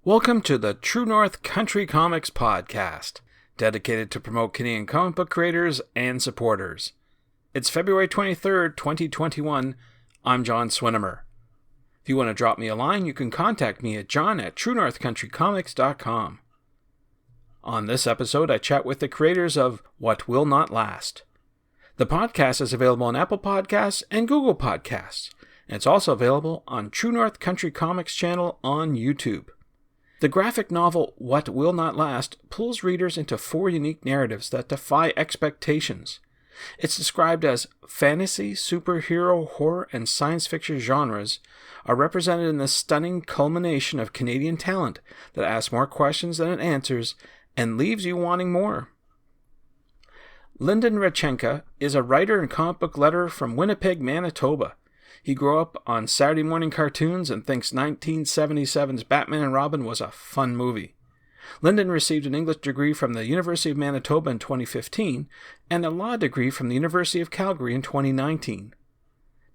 Welcome to the True North Country Comics Podcast, dedicated to promote Canadian comic book creators and supporters. It's February 23rd, 2021. I'm John Swinimer. If you want to drop me a line, you can contact me at john@truenorthcountrycomics.com. On this episode, I chat with the creators of What Will Not Last. The podcast is available on Apple Podcasts and Google Podcasts, and it's also available on True North Country Comics channel on YouTube. The graphic novel What Will Not Last pulls readers into four unique narratives that defy expectations. It's described as fantasy, superhero, horror, and science fiction genres are represented in the stunning culmination of Canadian talent that asks more questions than it answers and leaves you wanting more. Lyndon Richenka is a writer and comic book letterer from Winnipeg, Manitoba. He grew up on Saturday morning cartoons and thinks 1977's Batman and Robin was a fun movie. Lyndon received an English degree from the University of Manitoba in 2015 and a law degree from the University of Calgary in 2019.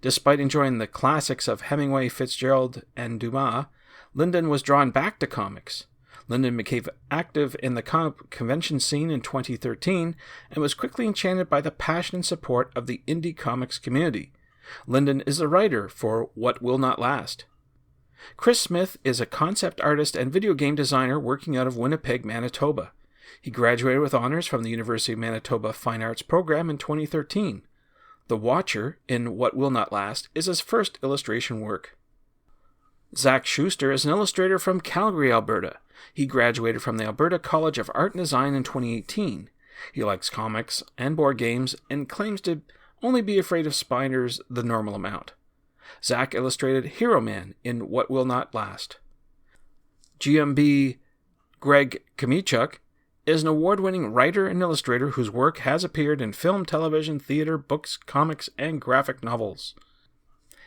Despite enjoying the classics of Hemingway, Fitzgerald, and Dumas, Lyndon was drawn back to comics. Lyndon became active in the comic convention scene in 2013 and was quickly enchanted by the passion and support of the indie comics community. Lyndon is the writer for What Will Not Last. Chris Smith is a concept artist and video game designer working out of Winnipeg, Manitoba. He graduated with honors from the University of Manitoba Fine Arts program in 2013. The Watcher in What Will Not Last is his first illustration work. Zach Schuster is an illustrator from Calgary, Alberta. He graduated from the Alberta College of Art and Design in 2018. He likes comics and board games and claims to only be afraid of spiders the normal amount. Zach illustrated Hero Man in What Will Not Last. GMB Greg Kmichuk is an award-winning writer and illustrator whose work has appeared in film, television, theater, books, comics, and graphic novels.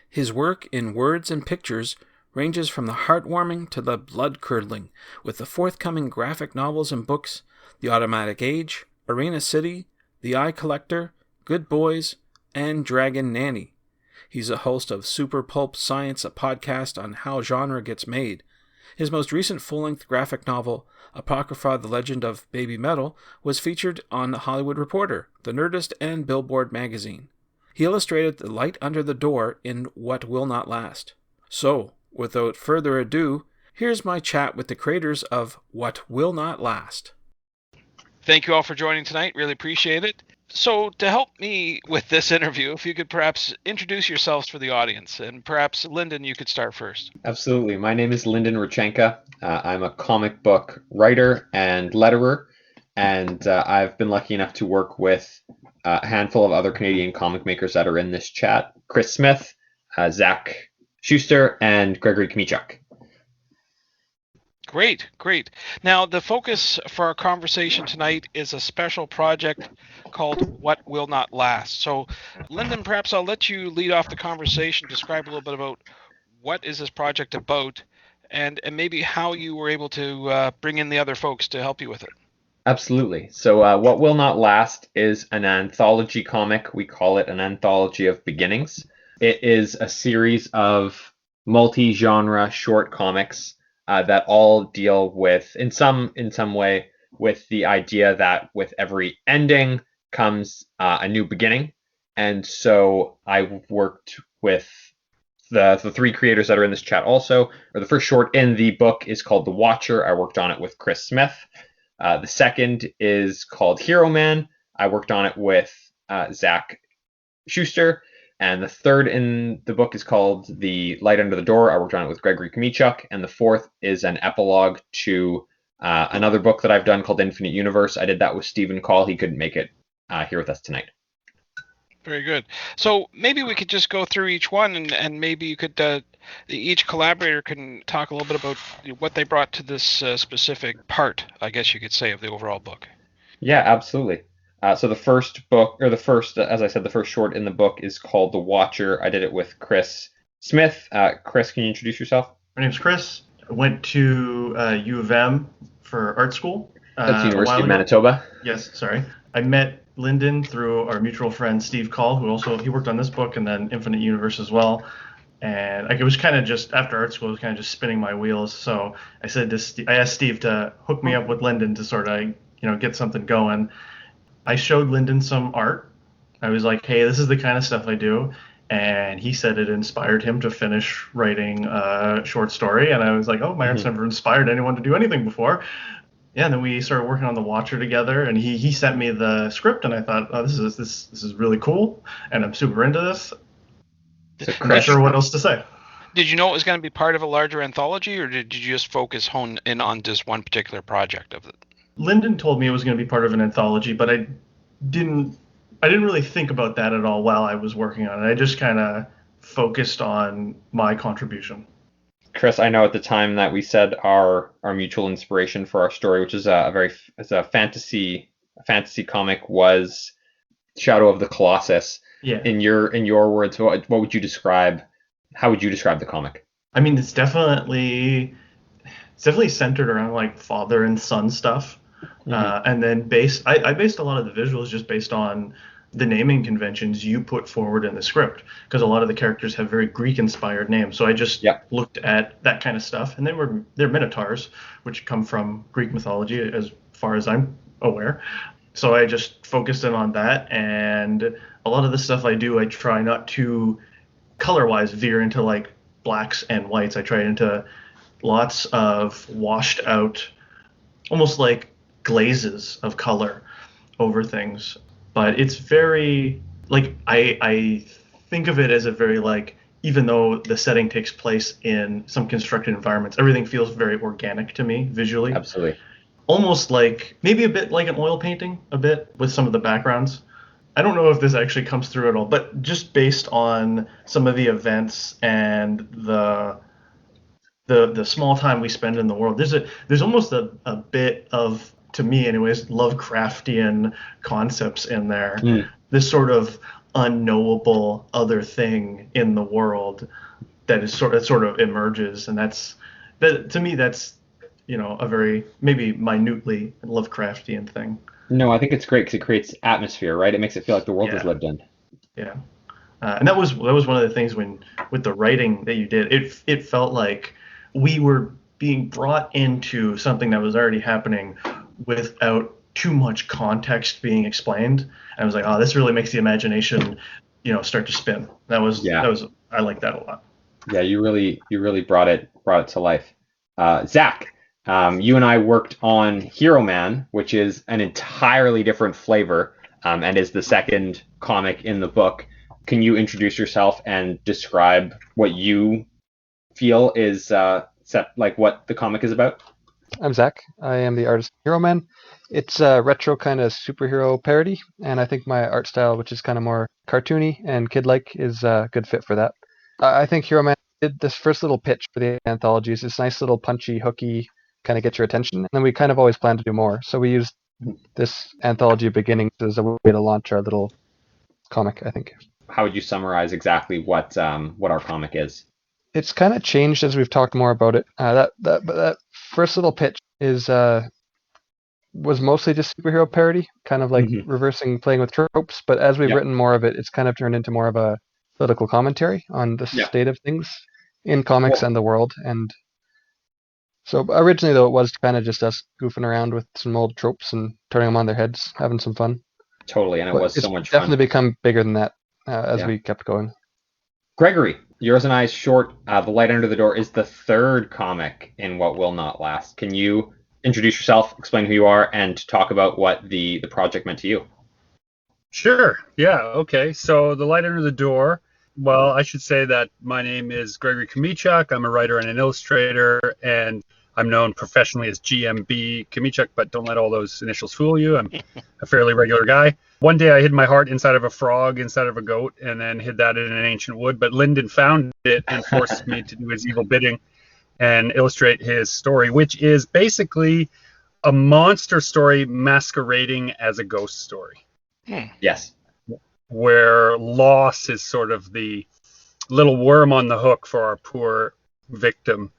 His work in words and pictures ranges from the heartwarming to the blood-curdling, with the forthcoming graphic novels and books The Automatic Age, Arena City, The Eye Collector, Good Boys, and Dragon Nanny. He's a host of Super Pulp Science, a podcast on how genre gets made. His most recent full-length graphic novel, Apocrypha, The Legend of Baby Metal, was featured on The Hollywood Reporter, The Nerdist, and Billboard magazine. He illustrated The Light Under the Door in What Will Not Last. So, without further ado, here's my chat with the creators of What Will Not Last. Thank you all for joining tonight. Really appreciate it. So to help me with this interview, if you could perhaps introduce yourselves for the audience, and perhaps Lyndon, you could start first. Absolutely. My name is Lyndon Richenka. I'm a comic book writer and letterer, and I've been lucky enough to work with a handful of other Canadian comic makers that are in this chat. Chris Smith, Zach Schuster, and Gregory Kmichuk. Great. Now, the focus for our conversation tonight is a special project called What Will Not Last. So, Lyndon, perhaps I'll let you lead off the conversation, describe a little bit about what is this project about, and maybe how you were able to bring in the other folks to help you with it. Absolutely. So, What Will Not Last is an anthology comic. We call it an anthology of beginnings. It is a series of multi-genre short comics that all deal with, in some way, with the idea that with every ending comes a new beginning. And so I worked with the three creators that are in this chat also. Or the first short in the book is called The Watcher. I worked on it with Chris Smith. The second is called Hero Man. I worked on it with Zach Schuster. And the third in the book is called The Light Under the Door. I worked on it with Gregory Kmichuk. And the fourth is an epilogue to another book that I've done called Infinite Universe. I did that with Stephen Call. He couldn't make it here with us tonight. Very good. So maybe we could just go through each one, and maybe you could, each collaborator can talk a little bit about what they brought to this specific part, I guess you could say, of the overall book. Yeah, absolutely. So the first book, or as I said, the first short in the book is called The Watcher. I did it with Chris Smith. Chris, can you introduce yourself? My name's Chris. I went to U of M for art school. That's University of Manitoba. Yes, sorry. I met Lyndon through our mutual friend Steve Call, he worked on this book and then Infinite Universe as well. And like it was kind of just after art school, it was kind of just spinning my wheels. So I asked Steve to hook me up with Lyndon to sort of get something going. I showed Lyndon some art. I was like, hey, this is the kind of stuff I do. And he said it inspired him to finish writing a short story. And I was like, oh, my art's never inspired anyone to do anything before. Yeah, and then we started working on The Watcher together, and he sent me the script, and I thought, oh, this is really cool, and I'm super into this. So I'm not sure what else to say. Did you know it was going to be part of a larger anthology, or did you just hone in on just one particular project of it? Lyndon told me it was going to be part of an anthology, but I didn't really think about that at all while I was working on it. I just kind of focused on my contribution. Chris, I know at the time that we said our mutual inspiration for our story, which is a fantasy comic, was Shadow of the Colossus. Yeah. In your words, what would you describe? How would you describe the comic? I mean, it's definitely centered around like father and son stuff, and then I based a lot of the visuals just based on the naming conventions you put forward in the script, because a lot of the characters have very Greek-inspired names. So I just looked at that kind of stuff, and they're minotaurs, which come from Greek mythology, as far as I'm aware. So I just focused in on that, and a lot of the stuff I do, I try not to color-wise veer into like blacks and whites. I try into lots of washed out, almost like glazes of color over things. But it's very, like, I think of it as a very, like, even though the setting takes place in some constructed environments, everything feels very organic to me visually. Absolutely. Almost like, maybe a bit like an oil painting, a bit, with some of the backgrounds. I don't know if this actually comes through at all, but just based on some of the events and the small time we spend in the world, there's almost a bit of, to me anyways, Lovecraftian concepts in there. This sort of unknowable other thing in the world that is sort of emerges, and to me that's a very maybe minutely Lovecraftian thing. No, I think it's great because it creates atmosphere, right? It makes it feel like the world is lived in. Yeah. And that was one of the things with the writing that you did. It felt like we were being brought into something that was already happening without too much context being explained. And I was like, oh, this really makes the imagination, start to spin. That was I like that a lot. Yeah, you really brought it to life. Zach, you and I worked on Hero Man, which is an entirely different flavor, and is the second comic in the book. Can you introduce yourself and describe what you feel is what the comic is about? I'm Zach. I am the artist of Hero Man. It's a retro kind of superhero parody, and I think my art style, which is kind of more cartoony and kid-like, is a good fit for that. I think Hero Man did this first little pitch for the anthology. It's this nice little punchy, hooky, kind of get your attention, and then we kind of always plan to do more. So we used this anthology beginnings as a way to launch our little comic, I think. How would you summarize exactly what our comic is? It's kind of changed as we've talked more about it. That first little pitch was mostly just superhero parody, kind of like reversing, playing with tropes. But as we've written more of it, it's kind of turned into more of a political commentary on the state of things in comics and the world. And so originally, though, it was kind of just us goofing around with some old tropes and turning them on their heads, having some fun. Totally, and it was so much fun. It's definitely become bigger than that as we kept going. Gregory, yours and I's short, The Light Under the Door, is the third comic in What Will Not Last. Can you introduce yourself, explain who you are, and talk about what the project meant to you? Sure. Yeah. Okay. So The Light Under the Door. Well, I should say that my name is Gregory Kmichuk. I'm a writer and an illustrator, and I'm known professionally as GMB Kmichuk, but don't let all those initials fool you. I'm a fairly regular guy. One day I hid my heart inside of a frog, inside of a goat, and then hid that in an ancient wood. But Lyndon found it and forced me to do his evil bidding and illustrate his story, which is basically a monster story masquerading as a ghost story. Yes. Where loss is sort of the little worm on the hook for our poor victim.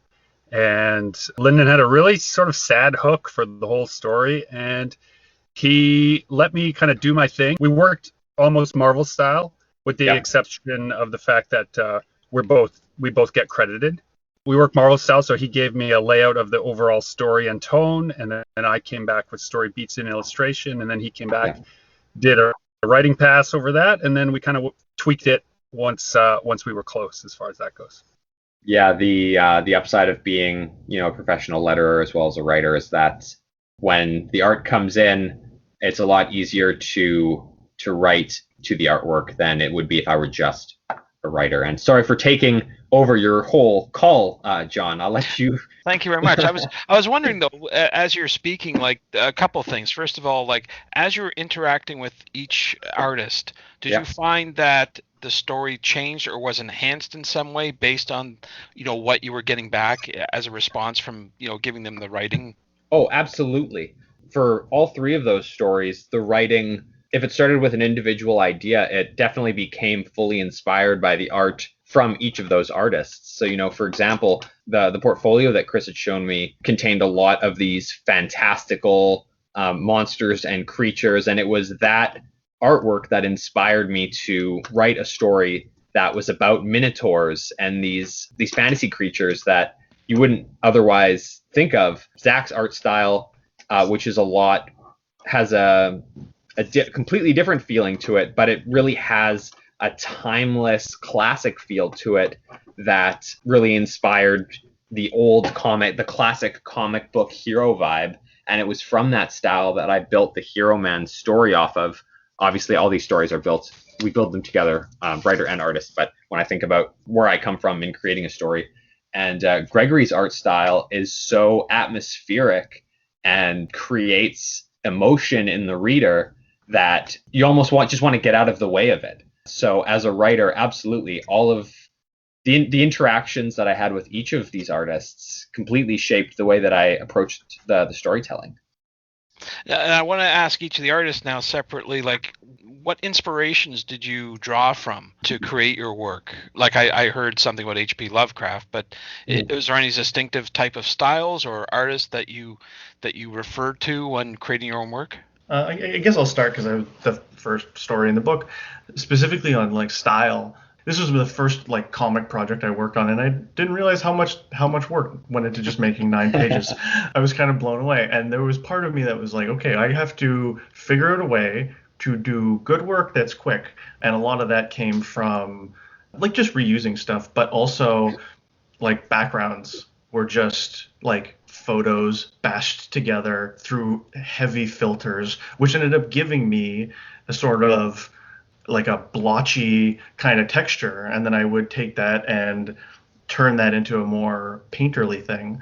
And Lyndon had a really sort of sad hook for the whole story, and he let me kind of do my thing. We worked almost Marvel style, with the exception of the fact that we're both we both get credited. We work Marvel style, so he gave me a layout of the overall story and tone, and then I came back with story beats and illustration, and then he came back, did a writing pass over that, and then we kind of tweaked it once we were close as far as that goes. Yeah, the upside of being, a professional letterer as well as a writer is that when the art comes in, it's a lot easier to write to the artwork than it would be if I were just a writer. And sorry for taking over your whole call, John. I'll let you. Thank you very much. I was wondering though, as you're speaking, like a couple things. First of all, like as you're interacting with each artist, did you find that the story changed or was enhanced in some way based on, what you were getting back as a response from, giving them the writing? Oh, absolutely. For all three of those stories, the writing, if it started with an individual idea, it definitely became fully inspired by the art from each of those artists. So, for example, the portfolio that Chris had shown me contained a lot of these fantastical monsters and creatures, and it was that artwork that inspired me to write a story that was about minotaurs and these fantasy creatures that you wouldn't otherwise think of. Zach's art style, which is has a completely different feeling to it, but it really has a timeless classic feel to it that really inspired the classic comic book hero vibe. And it was from that style that I built the Hero Man story off of. Obviously, all these stories we build them together, writer and artist. But when I think about where I come from in creating a story, and Gregory's art style is so atmospheric and creates emotion in the reader that you almost just want to get out of the way of it. So as a writer, absolutely, all of the interactions that I had with each of these artists completely shaped the way that I approached the storytelling. And I want to ask each of the artists now separately, like, what inspirations did you draw from to create your work? Like I heard something about H.P. Lovecraft, but is there any distinctive type of styles or artists that you refer to when creating your own work? I guess I'll start because I was the first story in the book, specifically on like style. This was the first like comic project I worked on, and I didn't realize how much work went into just making 9 pages. I was kind of blown away, and there was part of me that was like, okay, I have to figure out a way to do good work that's quick, and a lot of that came from like just reusing stuff, but also like backgrounds were just like photos bashed together through heavy filters, which ended up giving me a sort of like a blotchy kind of texture, and then I would take that and turn that into a more painterly thing,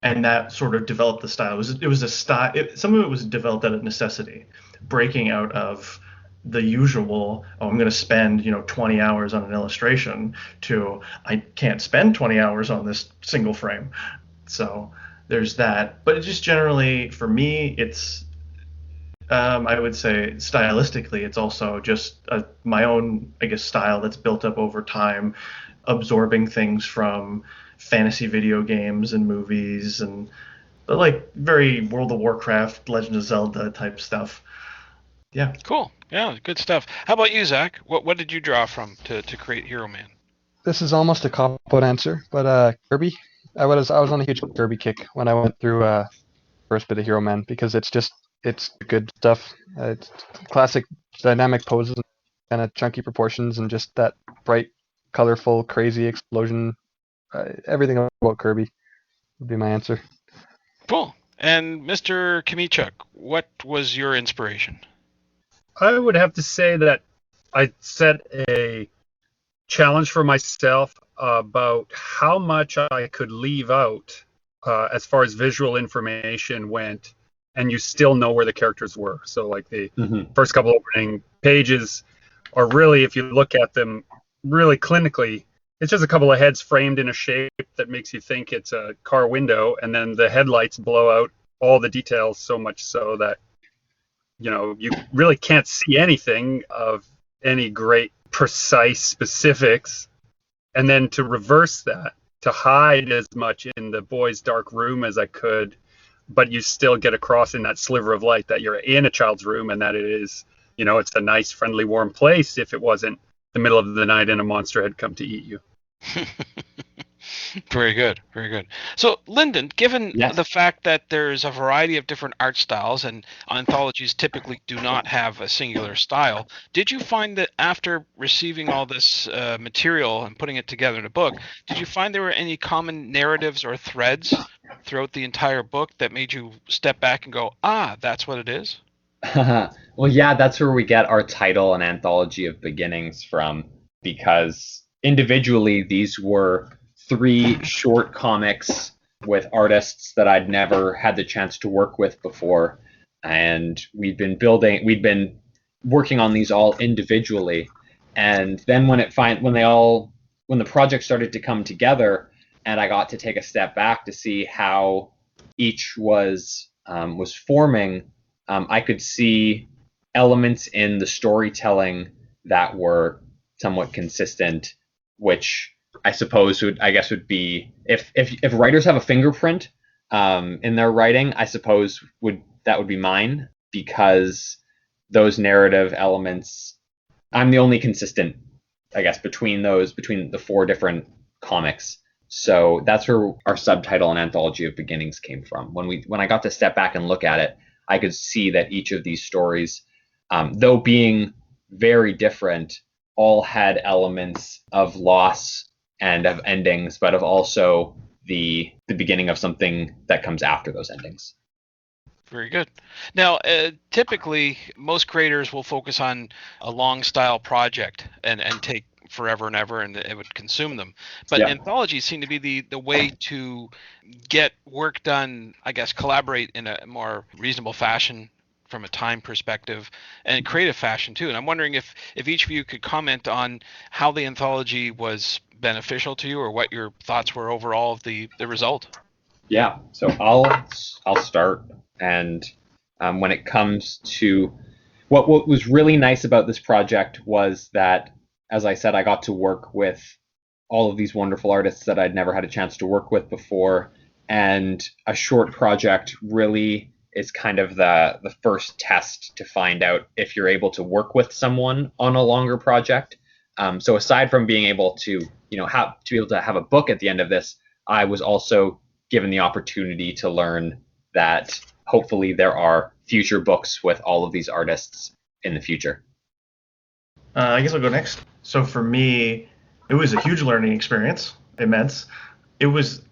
and that sort of developed the style. It was a style. Some of it was developed out of necessity, breaking out of the usual, I'm going to spend 20 hours on an illustration, to I can't spend 20 hours on this single frame. So there's that. But it just generally, for me, it's I would say stylistically, it's also just my own, I guess, style that's built up over time, absorbing things from fantasy video games and movies and like very World of Warcraft, Legend of Zelda type stuff. Yeah. Cool. Yeah, good stuff. How about you, Zach? What did you draw from to create Hero Man? This is almost a cop-out answer, but Kirby. I was on a huge Kirby kick when I went through first bit of Hero Man, because it's good stuff. It's classic dynamic poses, kind of chunky proportions, and just that bright, colorful, crazy explosion. Everything about Kirby would be my answer. Cool. And Mr. Kmichuk, what was your inspiration? I would have to say that I set a challenge for myself about how much I could leave out as far as visual information went, and you still know where the characters were. So like the first couple opening pages are really, if you look at them really clinically, it's just a couple of heads framed in a shape that makes you think it's a car window, and then the headlights blow out all the details so much so that you really can't see anything of any great precise specifics. And then to reverse that, to hide as much in the boy's dark room as I could, but you still get across in that sliver of light that you're in a child's room, and that it is, it's a nice, friendly, warm place if it wasn't the middle of the night and a monster had come to eat you. Very good, very good. So, Lyndon, given Yes. the fact that there's a variety of different art styles and anthologies typically do not have a singular style, did you find that after receiving all this material and putting it together in a book, did you find there were any common narratives or threads throughout the entire book that made you step back and go, ah, that's what it is? Well, yeah, that's where we get our title, An Anthology of Beginnings, from, because individually these were 3 short comics with artists that I'd never had the chance to work with before. And we'd been working on these all individually. And then when the project started to come together and I got to take a step back to see how each was forming, I could see elements in the storytelling that were somewhat consistent, which I suppose would be if writers have a fingerprint in their writing, I suppose would be mine, because those narrative elements, I'm the only consistent, I guess, between the 4 different comics. So that's where our subtitle, An Anthology of Beginnings, came from. When I got to step back and look at it, I could see that each of these stories, though being very different, all had elements of loss and of endings, but of also the beginning of something that comes after those endings. Very good. Now, typically, most creators will focus on a long style project and take forever and ever, and it would consume them. But Yeah. anthologies seem to be the way to get work done, I guess, collaborate in a more reasonable fashion from a time perspective and creative fashion too. And I'm wondering if each of you could comment on how the anthology was beneficial to you, or what your thoughts were overall of the result. Yeah, so I'll start. And when it comes to what was really nice about this project was that, as I said, I got to work with all of these wonderful artists that I'd never had a chance to work with before. And a short project really is kind of the first test to find out if you're able to work with someone on a longer project. So aside from being able to, have a book at the end of this, I was also given the opportunity to learn that hopefully there are future books with all of these artists in the future. I guess I'll go next. So for me, it was a huge learning experience, immense. It was,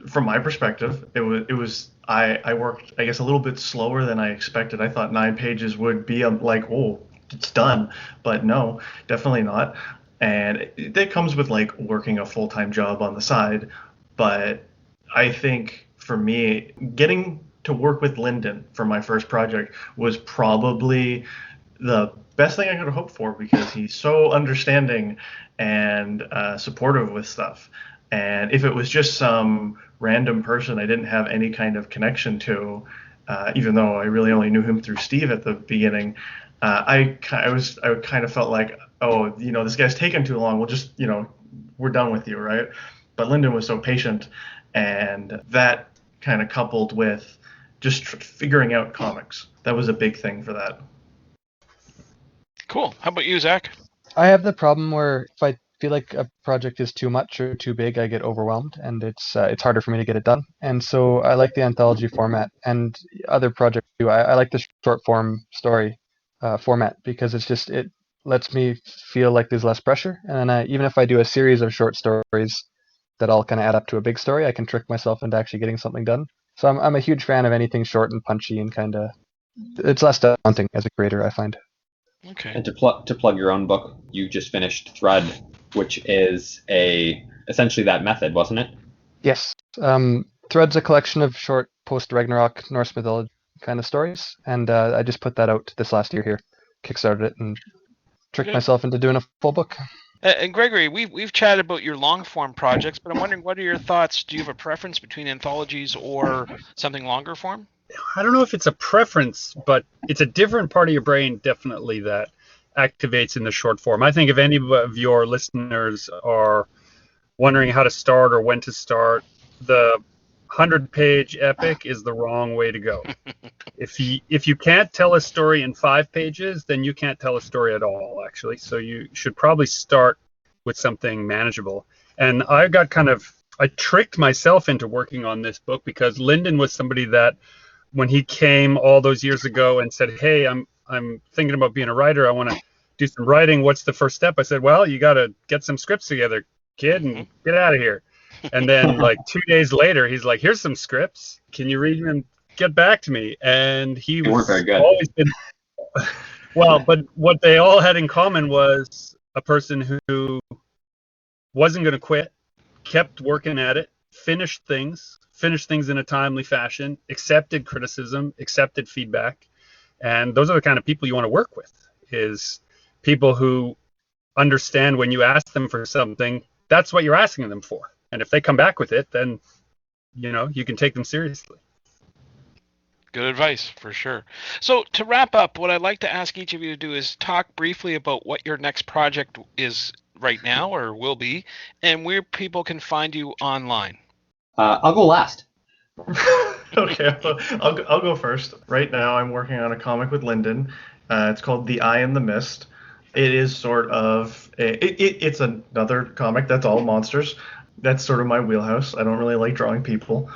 from my perspective, I worked, I guess, a little bit slower than I expected. I thought 9 pages would be like, oh, it's done. But no, definitely not. And that comes with like working a full-time job on the side. But I think for me, getting to work with Lyndon for my first project was probably the best thing I could hope for, because he's so understanding and supportive with stuff. And if it was just some random person I didn't have any kind of connection to, even though I really only knew him through Steve at the beginning, I kind of felt like, oh, this guy's taking too long. We'll just, we're done with you, right? But Lyndon was so patient, and that kind of coupled with just figuring out comics, that was a big thing for that. Cool. How about you, Zach? I have the problem where if I feel like a project is too much or too big, I get overwhelmed, and it's harder for me to get it done. And so I like the anthology format, and other projects too. I like the short form story format, because it lets me feel like there's less pressure. And then even if I do a series of short stories that all kind of add up to a big story, I can trick myself into actually getting something done. So I'm a huge fan of anything short and punchy, and kind of it's less daunting as a creator, I find. Okay. And to plug your own book, you just finished Thread, which is essentially that method, wasn't it? Yes. Thread's a collection of short post-Ragnarok Norse mythology kind of stories, and I just put that out this last year here, kickstarted it, and tricked myself into doing a full book. And Gregory, we've chatted about your long form projects, but I'm wondering, what are your thoughts? Do you have a preference between anthologies or something longer form? I don't know if it's a preference, but it's a different part of your brain, definitely, that activates in the short form. I think if any of your listeners are wondering how to start or when to start, the 100-page epic is the wrong way to go. If you can't tell a story in 5 pages, then you can't tell a story at all, actually. So you should probably start with something manageable. And I tricked myself into working on this book because Lyndon was somebody that when he came all those years ago and said, "Hey, I'm thinking about being a writer. I want to do some writing. What's the first step?" I said, "Well, you got to get some scripts together, kid, and get out of here." And then like 2 days later, he's like, "Here's some scripts. Can you read them and get back to me?" And he They weren't was very good. always been well, but what they all had in common was a person who wasn't going to quit, kept working at it, finished things in a timely fashion, accepted criticism, accepted feedback. And those are the kind of people you want to work with, is people who understand when you ask them for something, that's what you're asking them for. And if they come back with it, then, you can take them seriously. Good advice, for sure. So to wrap up, what I'd like to ask each of you to do is talk briefly about what your next project is right now or will be, and where people can find you online. I'll go last. Okay, I'll go first. Right now, I'm working on a comic with Lyndon. It's called The Eye in the Mist. It is sort of it's another comic that's all monsters. That's sort of my wheelhouse. I don't really like drawing people.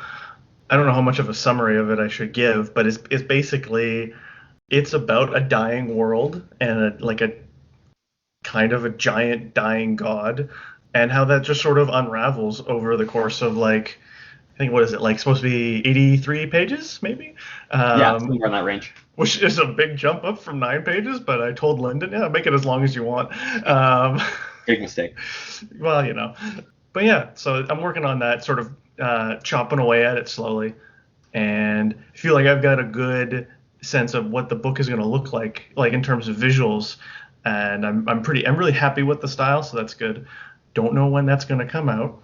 I don't know how much of a summary of it I should give, but it's basically it's about a dying world and a kind of a giant dying god, and how that just sort of unravels over the course of I think, what is it, supposed to be 83 pages, maybe? Yeah, somewhere in that range. Which is a big jump up from 9 pages, but I told Lyndon, yeah, make it as long as you want. Big mistake. Well. But yeah, so I'm working on that, sort of chopping away at it slowly, and I feel like I've got a good sense of what the book is going to look like in terms of visuals, and I'm really happy with the style, so that's good. Don't know when that's going to come out.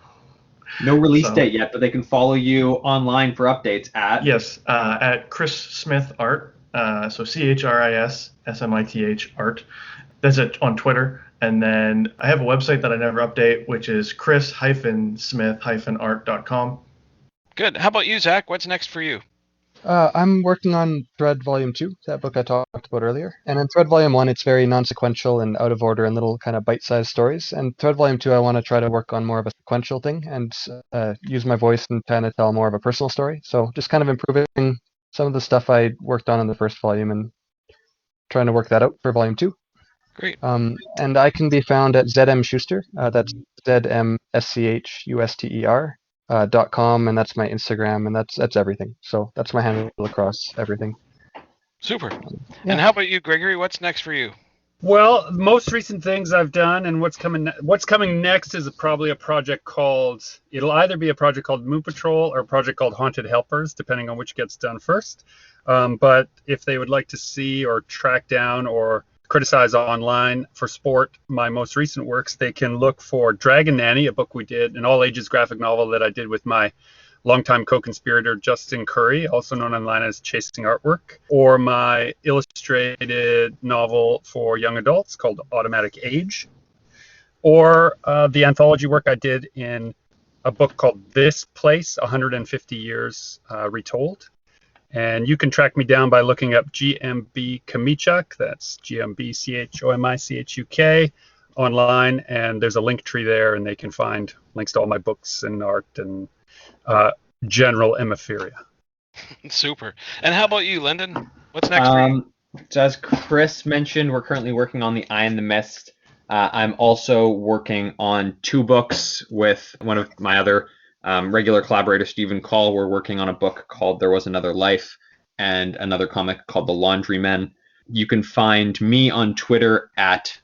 No release date yet, but they can follow you online for updates at... Yes, at Chris Smith Art, so ChrisSmith Art. That's it on Twitter. And then I have a website that I never update, which is chris-smith-art.com. Good. How about you, Zach? What's next for you? I'm working on Thread Volume 2, that book I talked about earlier. And in Thread Volume 1, it's very non-sequential and out of order and little kind of bite-sized stories. And Thread Volume 2, I want to try to work on more of a sequential thing and use my voice and kind of tell more of a personal story. So just kind of improving some of the stuff I worked on in the first volume and trying to work that out for Volume 2. Great. And I can be found at ZM Schuster. That's ZMSCHUSTER. .com, and that's my Instagram, and that's everything. So that's my handle across everything. Super. Yeah. And how about you, Gregory? What's next for you? Well, most recent things I've done and what's coming next is probably a project it'll either be a project called Moon Patrol or a project called Haunted Helpers, depending on which gets done first. But if they would like to see or track down or criticize online for sport my most recent works, they can look for Dragon Nanny, a book we did, an all-ages graphic novel that I did with my longtime co-conspirator Justin Curry, also known online as Chasing Artwork, or my illustrated novel for young adults called Automatic Age, or the anthology work I did in a book called This Place, 150 Years Retold. And you can track me down by looking up GMB Chmichuk, that's GMBCHOMICHUK, online, and there's a link tree there, and they can find links to all my books and art and general hemophilia. Super. And how about you, Lyndon? What's next for you? So as Chris mentioned, we're currently working on The Eye in the Mist. I'm also working on 2 books with one of my other regular collaborator, Stephen Call. We're working on a book called There Was Another Life and another comic called The Laundrymen. You can find me on Twitter at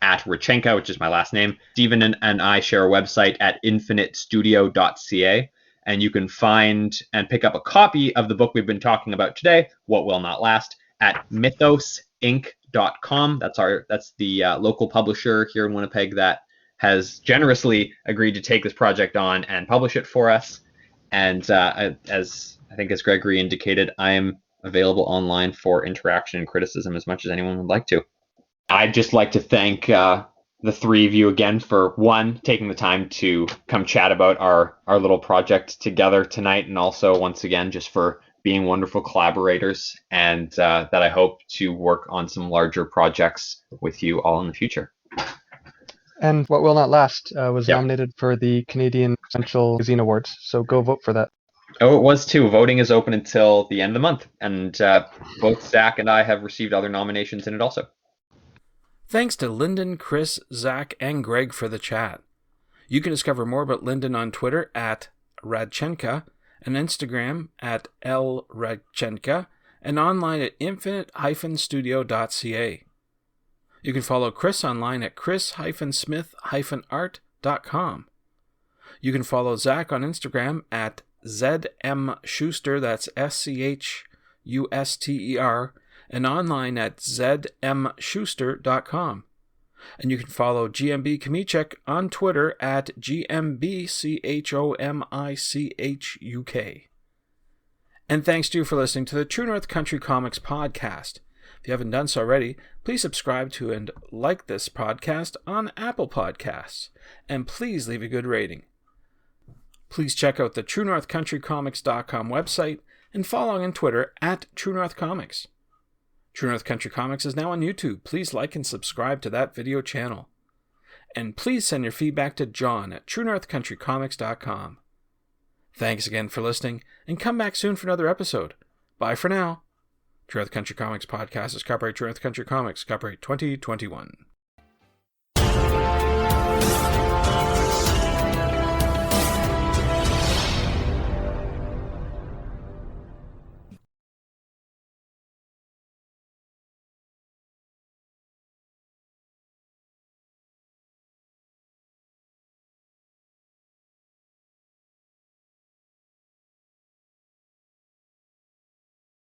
Richenka, which is my last name. Stephen and I share a website at infinitestudio.ca, and you can find and pick up a copy of the book we've been talking about today, What Will Not Last, at mythosinc.com. That's the local publisher here in Winnipeg that has generously agreed to take this project on and publish it for us. And as Gregory indicated, I am available online for interaction and criticism as much as anyone would like to. I'd just like to thank the 3 of you again for, one, taking the time to come chat about our little project together tonight, and also, once again, just for being wonderful collaborators, and that I hope to work on some larger projects with you all in the future. And What Will Not Last was Yep. nominated for the Canadian Central Magazine Awards, so go vote for that. Oh, it was too. Voting is open until the end of the month, and both Zach and I have received other nominations in it also. Thanks to Lyndon, Chris, Zach, and Greg for the chat. You can discover more about Lyndon on Twitter at Radchenka, and Instagram at lradchenka, and online at infinite-studio.ca. You can follow Chris online at chris-smith-art.com. You can follow Zach on Instagram at zmschuster, that's SCHUSTER, and online at zmschuster.com. And you can follow GMB Kmichuk on Twitter at GMBCHOMICHUK. And thanks to you for listening to the True North Country Comics podcast. If you haven't done so already, please subscribe to and like this podcast on Apple Podcasts. And please leave a good rating. Please check out the TrueNorthCountryComics.com website and follow on Twitter at True North Comics. True North Country Comics is now on YouTube. Please like and subscribe to that video channel. And please send your feedback to John at TrueNorthCountryComics.com. Thanks again for listening, and come back soon for another episode. Bye for now. True North Country Comics Podcast is copyright True North Country Comics, copyright 2021.